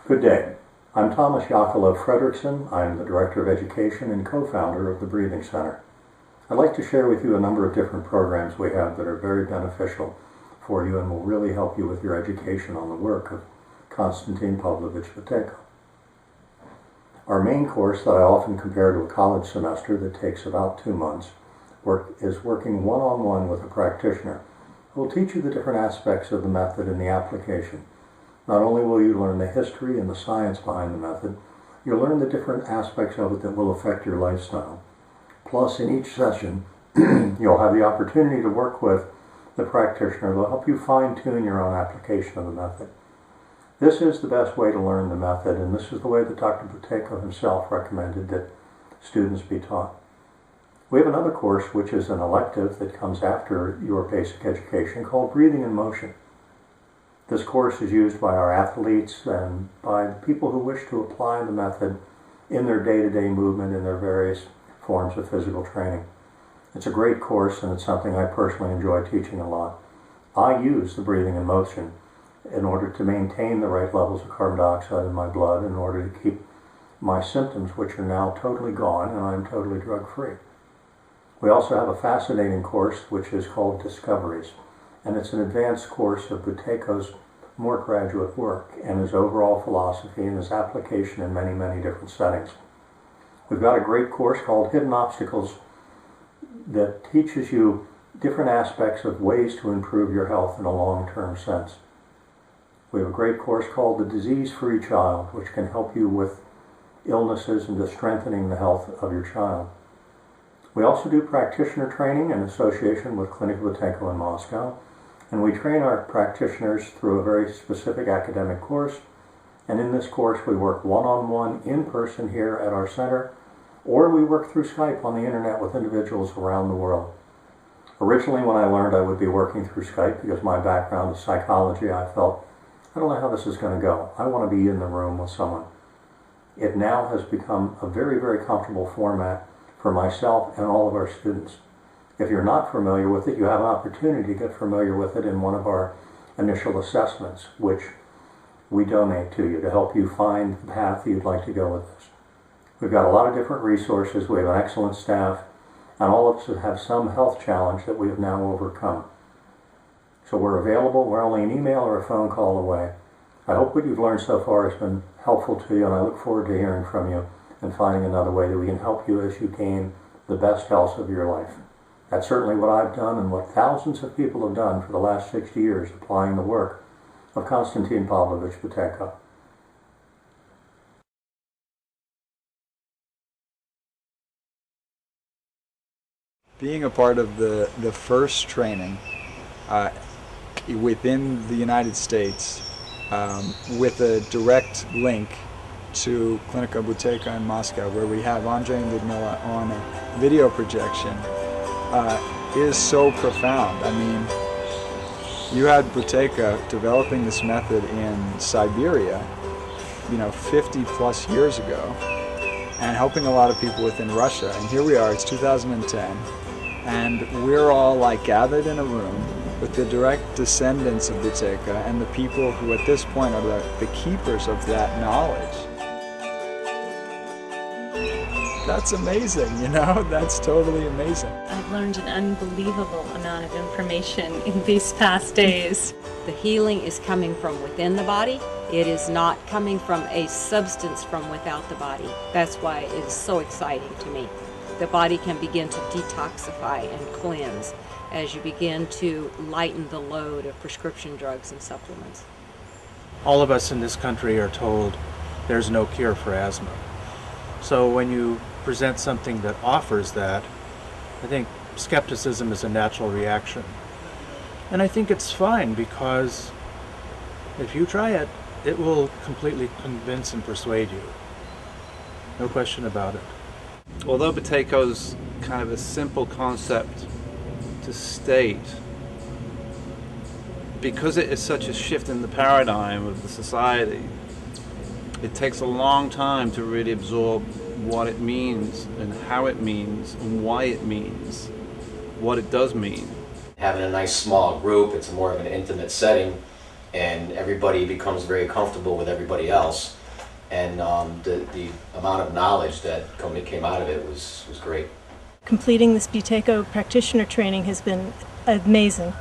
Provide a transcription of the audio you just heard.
Good day. I'm Yakovlev-Fredricksen. I'm the Director of Education and co-founder of the Breathing Center. I'd like to share with you a number of different programs we have that are very beneficial for you and will really help you with your education on the work of Konstantin Pavlovich Buteyko. Our main course that I often compare to a college semester that takes about 2 months is working one-on-one with a practitioner who will teach you the different aspects of the method and the application. Not only will you learn the history and the science behind the method, you'll learn the different aspects of it that will affect your lifestyle. Plus, in each session, you'll have the opportunity to work with the practitioner who will help you fine-tune your own application of the method. This is the best way to learn the method, and this is the way that Dr. Buteyko himself recommended that students be taught. We have another course which is an elective that comes after your basic education called Breathing in Motion. This course is used by our athletes and by people who wish to apply the method in their day-to-day movement in their various forms of physical training. It's a great course, and it's something I personally enjoy teaching a lot. I use the Breathing in Motion in order to maintain the right levels of carbon dioxide in my blood in order to keep my symptoms, which are now totally gone, and I'm totally drug-free. We also have a fascinating course which is called Discoveries, and it's an advanced course of Buteyko's more graduate work and his overall philosophy and his application in many, many different settings. We've got a great course called Hidden Obstacles that teaches you different aspects of ways to improve your health in a long-term sense. We have a great course called The Disease-Free Child, which can help you with illnesses and to strengthening the health of your child. We also do practitioner training in association with Clinic Buteyko in Moscow, and we train our practitioners through a very specific academic course. And in this course, we work one-on-one in person here at our center, or we work through Skype on the internet with individuals around the world. Originally, when I learned I would be working through Skype, because my background is psychology, I felt, I don't know how this is going to go. I want to be in the room with someone. It now has become a very, very comfortable format for myself and all of our students. If you're not familiar with it, you have an opportunity to get familiar with it in one of our initial assessments, which we donate to you to help you find the path that you'd like to go with this. We've got a lot of different resources. We have an excellent staff, and all of us have some health challenge that we have now overcome. So we're available. We're only an email or a phone call away. I hope what you've learned so far has been helpful to you, and I look forward to hearing from you and finding another way that we can help you as you gain the best health of your life. That's certainly what I've done and what thousands of people have done for the last 60 years, applying the work of Konstantin Pavlovich Buteyko. Being a part of the first training within the United States with a direct link to Clinica Buteyko in Moscow, where we have Andre and Ludmila on a video projection, is so profound. I mean, you had Buteyko developing this method in Siberia, 50 plus years ago, and helping a lot of people within Russia. And here we are, it's 2010, and we're all gathered in a room with the direct descendants of Buteyko and the people who at this point are the keepers of that knowledge. That's amazing, that's totally amazing. I've learned an unbelievable amount of information in these past days. The healing is coming from within the body. It is not coming from a substance from without the body. That's why it is so exciting to me. The body can begin to detoxify and cleanse as you begin to lighten the load of prescription drugs and supplements. All of us in this country are told there's no cure for asthma. So when you present something that offers that, I think skepticism is a natural reaction. And I think it's fine, because if you try it, it will completely convince and persuade you. No question about it. Although Buteyko's kind of a simple concept to state, because it is such a shift in the paradigm of the society, it takes a long time to really absorb what it means and how it means and why it means what it does mean. Having a nice small group, it's more of an intimate setting, and everybody becomes very comfortable with everybody else. And the amount of knowledge that came out of it was great. Completing this Buteyko practitioner training has been amazing.